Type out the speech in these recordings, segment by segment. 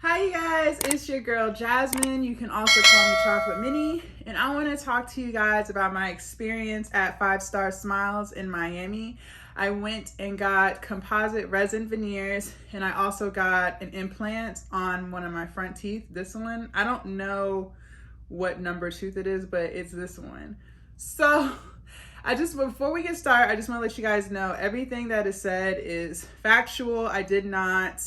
Hi you guys, it's your girl Jasmine. You can also call me Chocolate Minnie, and I want to talk to you guys about my experience at 5 Star Smiles in Miami. I went and got composite resin veneers, and I also got an implant on one of my front teeth. This one, I don't know what number tooth it is, but it's this one. So before we get started, I just want to let you guys know everything that is said is factual. I did not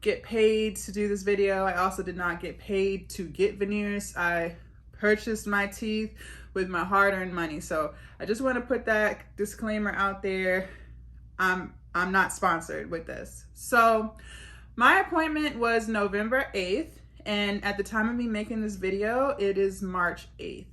get paid to do this video. I also did not get paid to get veneers. I purchased my teeth with my hard-earned money. So I just want to put that disclaimer out there. I'm not sponsored with this. So my appointment was November 8th, and at the time of me making this video, it is March 8th,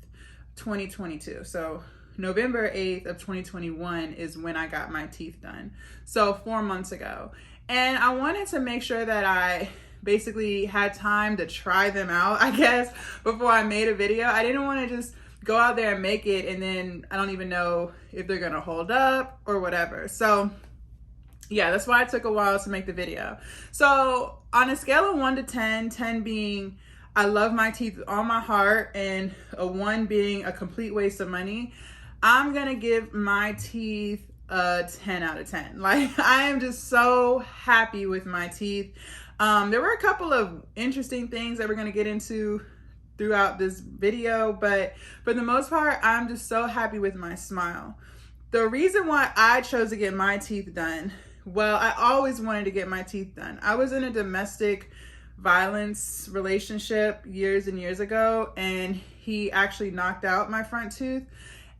2022. So November 8th of 2021 is when I got my teeth done. So 4 months ago. And I wanted to make sure that I basically had time to try them out, I guess, before I made a video. I didn't want to just go out there and make it and then I don't even know if they're gonna hold up or whatever. So yeah, that's why it took a while to make the video. So on a scale of 1 to 10, 10 being I love my teeth with all my heart and a 1 being a complete waste of money, I'm gonna give my teeth a 10 out of 10. Like, I am just so happy with my teeth. There were a couple of interesting things that we're gonna get into throughout this video, but for the most part, I'm just so happy with my smile. The reason why I chose to get my teeth done, well, I always wanted to get my teeth done. I was in a domestic violence relationship years and years ago, and he actually knocked out my front tooth.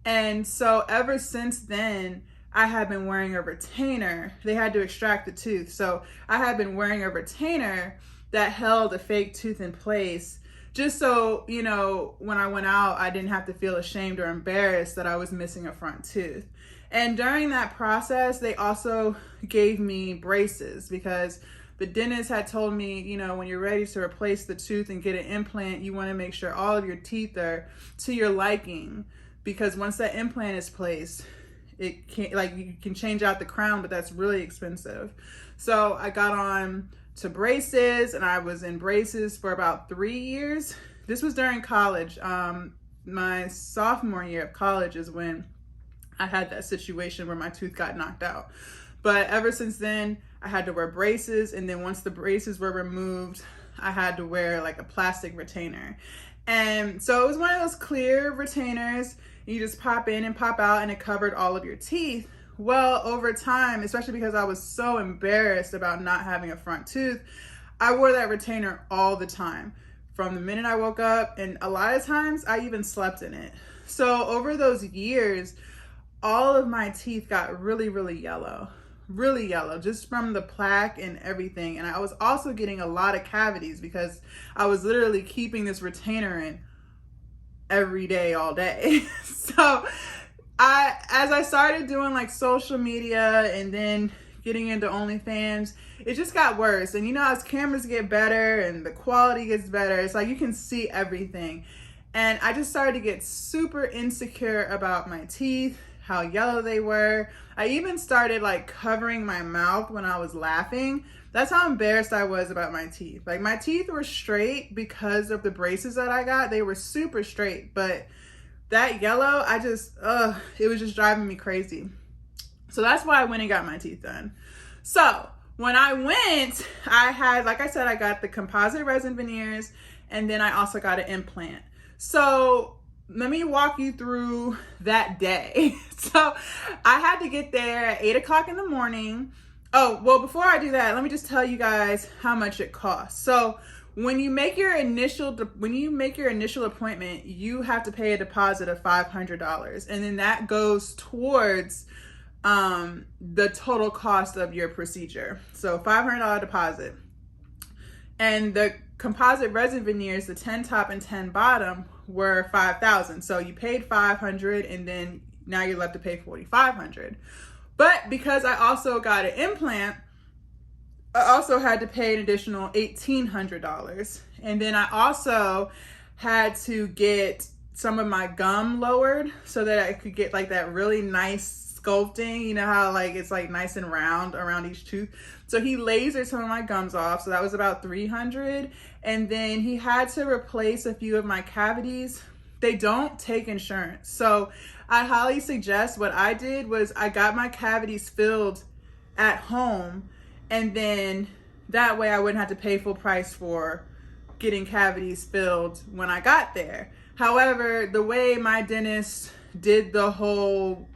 And so ever since then, I had been wearing a retainer. They had to extract the tooth. So I had been wearing a retainer that held a fake tooth in place, just so, you know, when I went out, I didn't have to feel ashamed or embarrassed that I was missing a front tooth. And during that process, they also gave me braces because the dentist had told me, you know, when you're ready to replace the tooth and get an implant, you want to make sure all of your teeth are to your liking, because once that implant is placed, it can't, like, you can change out the crown, but that's really expensive. So I got on to braces, and I was in braces for about 3 years. This was during college. My sophomore year of college is when I had that situation where my tooth got knocked out. But ever since then, I had to wear braces, and then once the braces were removed, I had to wear like a plastic retainer. And so it was one of those clear retainers. You just pop in and pop out, and it covered all of your teeth. Well, over time, especially because I was so embarrassed about not having a front tooth, I wore that retainer all the time. From the minute I woke up, and a lot of times I even slept in it. So over those years, all of my teeth got really, really yellow, just from the plaque and everything. And I was also getting a lot of cavities because I was literally keeping this retainer in every day, all day. So as I started doing like social media and then getting into OnlyFans, it just got worse. And you know, as cameras get better and the quality gets better, it's like you can see everything. And I just started to get super insecure about my teeth, how yellow they were. I even started like covering my mouth when I was laughing. That's how embarrassed I was about my teeth. Like, my teeth were straight because of the braces that I got. They were super straight, but that yellow, it was just driving me crazy. So that's why I went and got my teeth done. So when I went, I had, like I said, I got the composite resin veneers, and then I also got an implant. So let me walk you through that day. So I had to get there at 8 o'clock in the morning. Oh, well, before I do that, let me just tell you guys how much it costs. So when you make your initial appointment, you have to pay a deposit of $500, and then that goes towards the total cost of your procedure. So $500 deposit. And the composite resin veneers, the 10 top and 10 bottom, were $5,000. So you paid $500, and then now you're left to pay $4,500. But because I also got an implant, I also had to pay an additional $1,800. And then I also had to get some of my gum lowered so that I could get like that really nice sculpting. You know how like it's like nice and round around each tooth. So he lasered some of my gums off. So that was about $300. And then he had to replace a few of my cavities. They don't take insurance. So I highly suggest, what I did was I got my cavities filled at home, and then that way I wouldn't have to pay full price for getting cavities filled when I got there. However, the way my dentist did the whole,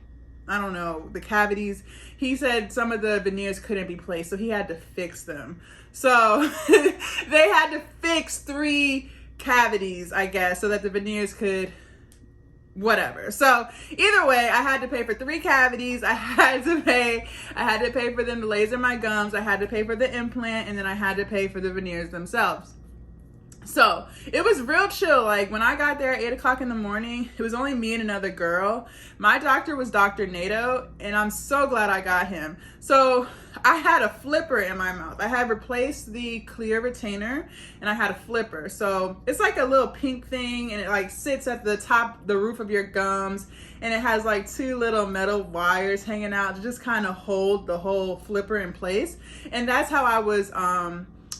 I don't know, the cavities, he said some of the veneers couldn't be placed, so he had to fix them. So they had to fix 3 cavities, I guess, so that the veneers could whatever. So either way, I had to pay for 3 cavities. I had to pay for them to laser my gums. I had to pay for the implant, and then I had to pay for the veneers themselves. So it was real chill. Like when I got there at 8 o'clock in the morning, it was only me and another girl. My doctor was Dr. Nato, and I'm so glad I got him. So I had a flipper in my mouth. I had replaced the clear retainer, and I had a flipper. So it's like a little pink thing, and it like sits at the top, the roof of your gums, and it has like 2 little metal wires hanging out to just kind of hold the whole flipper in place. And that's how I was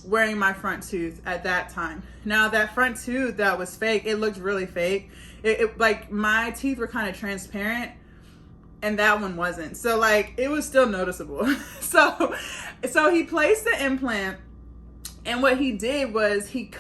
wearing my front tooth at that time. Now that front tooth that was fake, it looked really fake. It like my teeth were kind of transparent, and that one wasn't. So like it was still noticeable. So he placed the implant, and what he did was he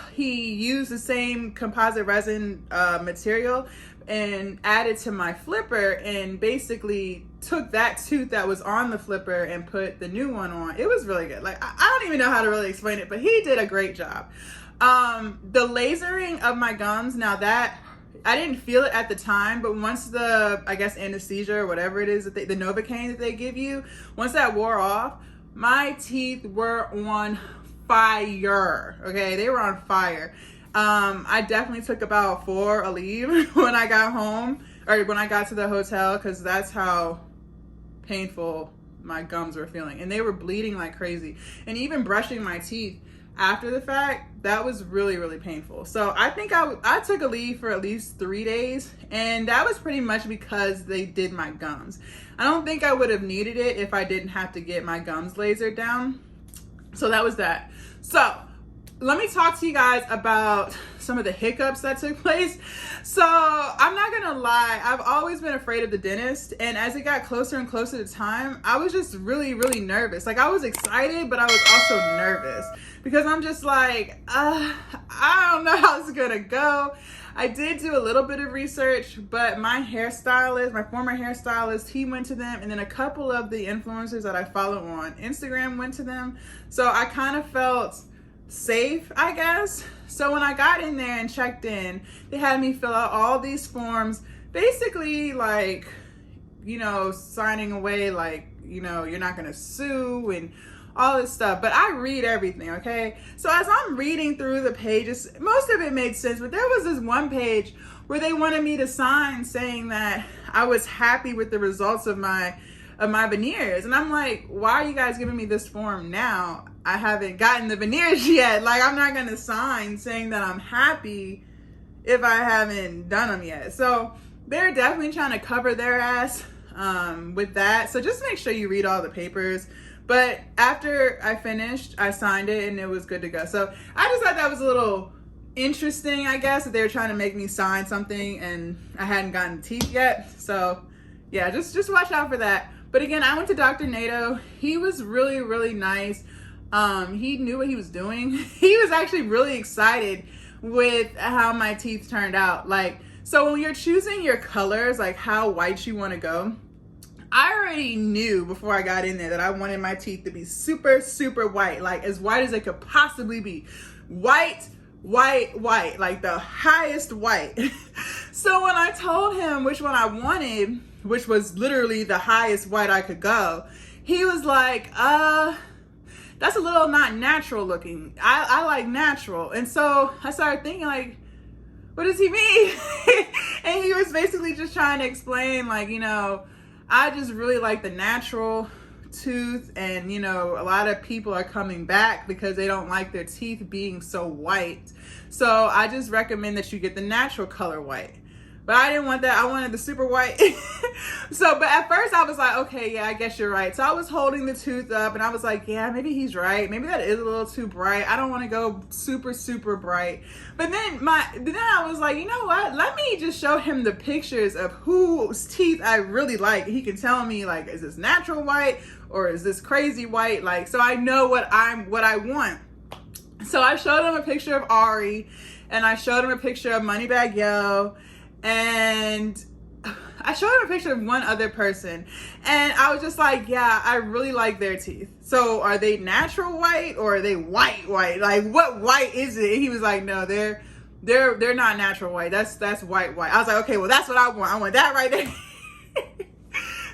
used the same composite resin material and added to my flipper, and basically took that tooth that was on the flipper and put the new one on. It was really good. Like I don't even know how to really explain it, but he did a great job. The lasering of my gums, now that I didn't feel it at the time, but once the, I guess, anesthesia or whatever it is that the Novocaine that they give you, once that wore off, my teeth were on fire. Okay, they were on fire. I definitely took about 4 a leave when I got home, or when I got to the hotel, because that's how painful my gums were feeling, and they were bleeding like crazy. And even brushing my teeth after the fact, that was really, really painful. So I think I took a leave for at least 3 days, and that was pretty much because they did my gums. I don't think I would have needed it if I didn't have to get my gums lasered down. So that was that. So let me talk to you guys about some of the hiccups that took place. So I'm not gonna lie, I've always been afraid of the dentist, and as it got closer and closer to time, I was just really, really nervous. Like I was excited, but I was also nervous because I'm just like, I don't know how it's gonna go. I did do a little bit of research, but my hairstylist, my former hairstylist, he went to them, and then a couple of the influencers that I follow on Instagram went to them. So I kind of felt safe, I guess. So when I got in there and checked in, they had me fill out all these forms, basically like, you know, signing away like, you know, you're not gonna sue and all this stuff. But I read everything, okay? So as I'm reading through the pages, most of it made sense, but there was this one page where they wanted me to sign saying that I was happy with the results of my veneers. And I'm like, why are you guys giving me this form now? I haven't gotten the veneers yet. Like, I'm not gonna sign saying that I'm happy if I haven't done them yet. So they're definitely trying to cover their ass with that. So just make sure you read all the papers. But after I finished, I signed it and it was good to go. So I just thought that was a little interesting, I guess, that they were trying to make me sign something and I hadn't gotten teeth yet. So yeah, just watch out for that. But again, I went to Dr. Nato. He was really, really nice. He knew what he was doing. He was actually really excited with how my teeth turned out. Like, so when you're choosing your colors, like how white you want to go, I already knew before I got in there that I wanted my teeth to be super, super white, like as white as it could possibly be. White, white, white, like the highest white. So when I told him which one I wanted, which was literally the highest white I could go, he was like, that's a little not natural looking. I like natural. And so I started thinking like, what does he mean? And he was basically just trying to explain like, you know, I just really like the natural tooth, and you know, a lot of people are coming back because they don't like their teeth being so white. So I just recommend that you get the natural color white. But I didn't want that. I wanted the super white. But at first I was like, okay, yeah, I guess you're right. So I was holding the tooth up and I was like, yeah, maybe he's right. Maybe that is a little too bright. I don't want to go super, super bright. But then I was like, you know what? Let me just show him the pictures of whose teeth I really like. He can tell me, like, is this natural white or is this crazy white? Like, so I know what I want. So I showed him a picture of Ari and I showed him a picture of Moneybag Yo. And I showed him a picture of one other person and I was just like, yeah, I really like their teeth. So are they natural white or are they white? Like, what white is it? And he was like, no, they're not natural white. That's white. I was like, okay, well, that's what I want. I want that right there.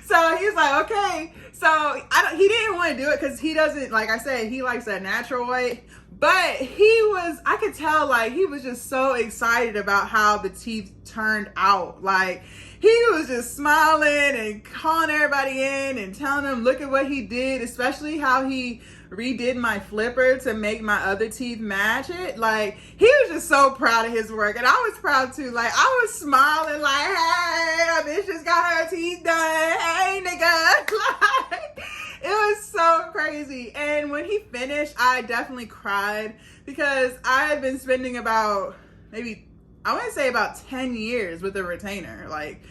So he's like, okay. So he didn't want to do it because he doesn't, like I said, he likes that natural white. But I could tell, like, he was just so excited about how the teeth turned out. Like, he was just smiling and calling everybody in and telling them, look at what he did, especially how he redid my flipper to make my other teeth match it. Like, he was just so proud of his work. And I was proud too. Like, I was smiling like, hey, my bitch just got her teeth done. Hey, nigga. Like, it was so crazy. And when he finished, I definitely cried because I had been spending about I want to say about 10 years with a retainer. Like,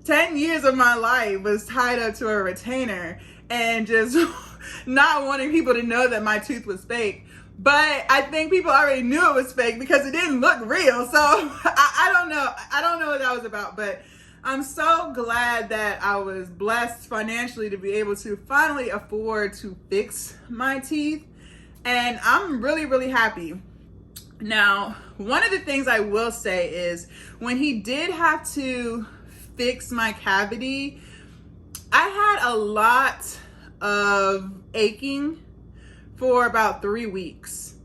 10 years of my life was tied up to a retainer and just not wanting people to know that my tooth was fake. But I think people already knew it was fake because it didn't look real. So I don't know. I don't know what that was about, but I'm so glad that I was blessed financially to be able to finally afford to fix my teeth. And I'm really, really happy. Now, one of the things I will say is when he did have to fix my cavity, I had a lot of aching for about 3 weeks.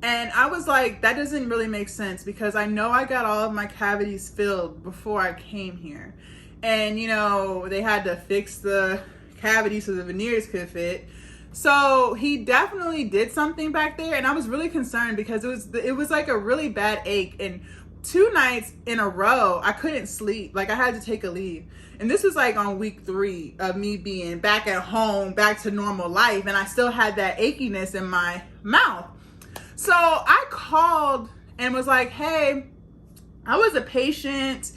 And I was like, that doesn't really make sense because I know I got all of my cavities filled before I came here. And, you know, they had to fix the cavities so the veneers could fit. So he definitely did something back there. And I was really concerned because it was like a really bad ache. And 2 nights in a row, I couldn't sleep. Like, I had to take a leave. And this was like on week 3 of me being back at home, back to normal life. And I still had that achiness in my mouth. So I called and was like, hey, I was a patient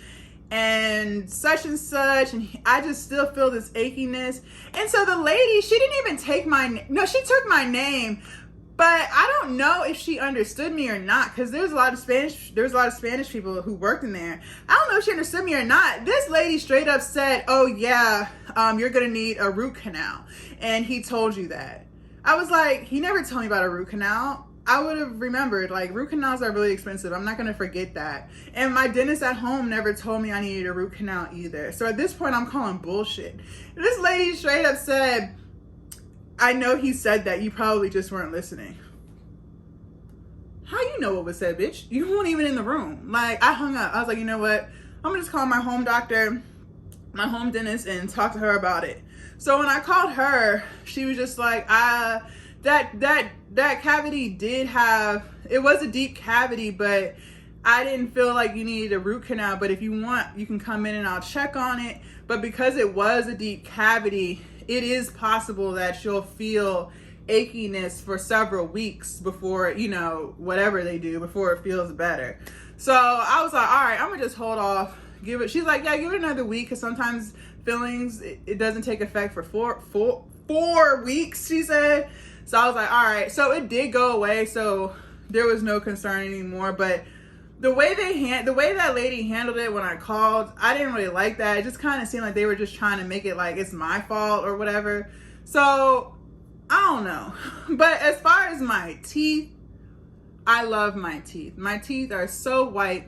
and such, and I just still feel this achiness. And so the lady, she didn't even take she took my name, but I don't know if she understood me or not because there's a lot of Spanish people who worked in there. I don't know if she understood me or not. This lady straight up said, oh yeah, you're gonna need a root canal. And he told you that. I was like, he never told me about a root canal. I would have remembered, like, root canals are really expensive. I'm not going to forget that. And my dentist at home never told me I needed a root canal either. So at this point, I'm calling bullshit. This lady straight up said, I know he said that. You probably just weren't listening. How you know what was said, bitch? You weren't even in the room. Like, I hung up. I was like, you know what? I'm going to just call my home doctor, my home dentist, and talk to her about it. So when I called her, she was just like, that cavity it was a deep cavity, but I didn't feel like you needed a root canal. But if you want, you can come in and I'll check on it. But because it was a deep cavity, it is possible that you'll feel achiness for several weeks before, you know, whatever they do, before it feels better. So I was like, all right, I'm gonna just hold off. She's like, yeah, give it another week because sometimes fillings, it doesn't take effect for four weeks, she said. So I was like, all right. So it did go away. So there was no concern anymore. But the way that lady handled it when I called, I didn't really like that. It just kind of seemed like they were just trying to make it like it's my fault or whatever. So I don't know. But as far as my teeth, I love my teeth. My teeth are so white.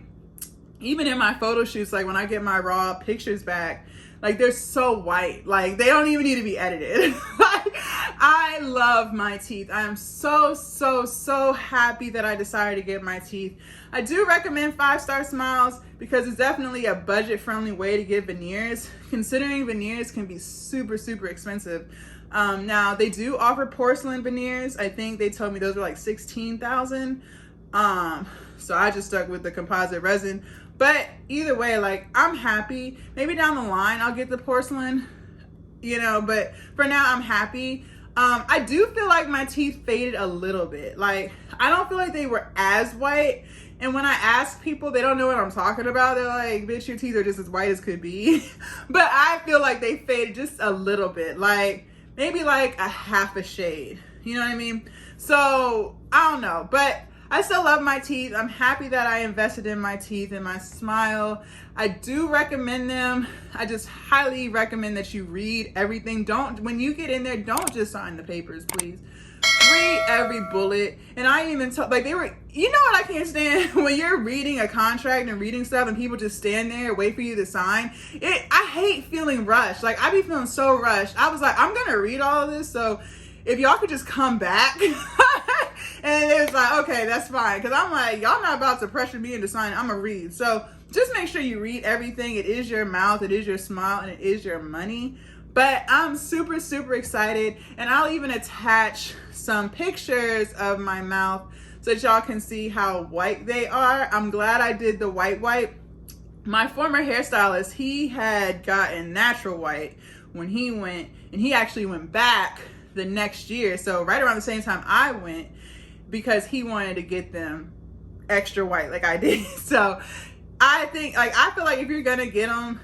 Even in my photo shoots, like when I get my raw pictures back, like they're so white. Like they don't even need to be edited. Like, I love my teeth. I am so happy that I decided to get my teeth. I do recommend 5-Star Smiles because it's definitely a budget-friendly way to get veneers, considering veneers can be super expensive. Now they do offer porcelain veneers. I think they told me those were like $16,000. So I just stuck with the composite resin. But either way, like, I'm happy. Maybe down the line I'll get the porcelain, you know, but for now I'm happy. I do feel like my teeth faded a little bit. Like, I don't feel like they were as white. And when I ask people, they don't know what I'm talking about. They're like, bitch, your teeth are just as white as could be. But I feel like they faded just a little bit. Like, maybe like a half a shade. You know what I mean? So, I don't know. But I still love my teeth. I'm happy that I invested in my teeth and my smile. I do recommend them. I just highly recommend that you read everything. When you get in there, don't just sign the papers, please. Read every bullet. And I even you know what I can't stand? When you're reading a contract and reading stuff and people just stand there, wait for you to sign. I hate feeling rushed. Like, I be feeling so rushed. I was like, I'm gonna read all of this, so if y'all could just come back. And it was like, okay, that's fine. Because I'm like, y'all not about to pressure me into signing. I'm going to read. So just make sure you read everything. It is your mouth. It is your smile. And it is your money. But I'm super, super excited. And I'll even attach some pictures of my mouth so that y'all can see how white they are. I'm glad I did the white. My former hairstylist, he had gotten natural white when he went. And he actually went back the next year. So right around the same time I went, because he wanted to get them extra white like I did. So I think, like, I feel like if you're gonna get them.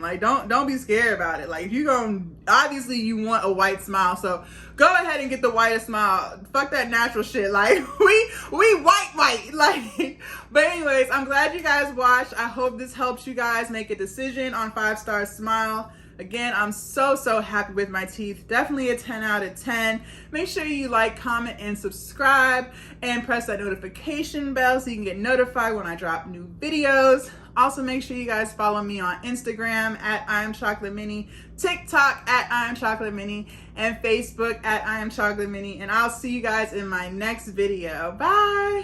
Like, don't be scared about it. Like, if you're gonna, obviously you want a white smile, so go ahead and get the whitest smile. Fuck that natural shit. Like, we white. Like, but anyways, I'm glad you guys watched. I hope this helps you guys make a decision on 5-star smile. Again, I'm so, so happy with my teeth. Definitely a 10 out of 10. Make sure you like, comment, and subscribe, and press that notification bell so you can get notified when I drop new videos. Also, make sure you guys follow me on Instagram at IamChocolateMini, TikTok at IamChocolateMini, and Facebook at IamChocolateMini. And I'll see you guys in my next video. Bye!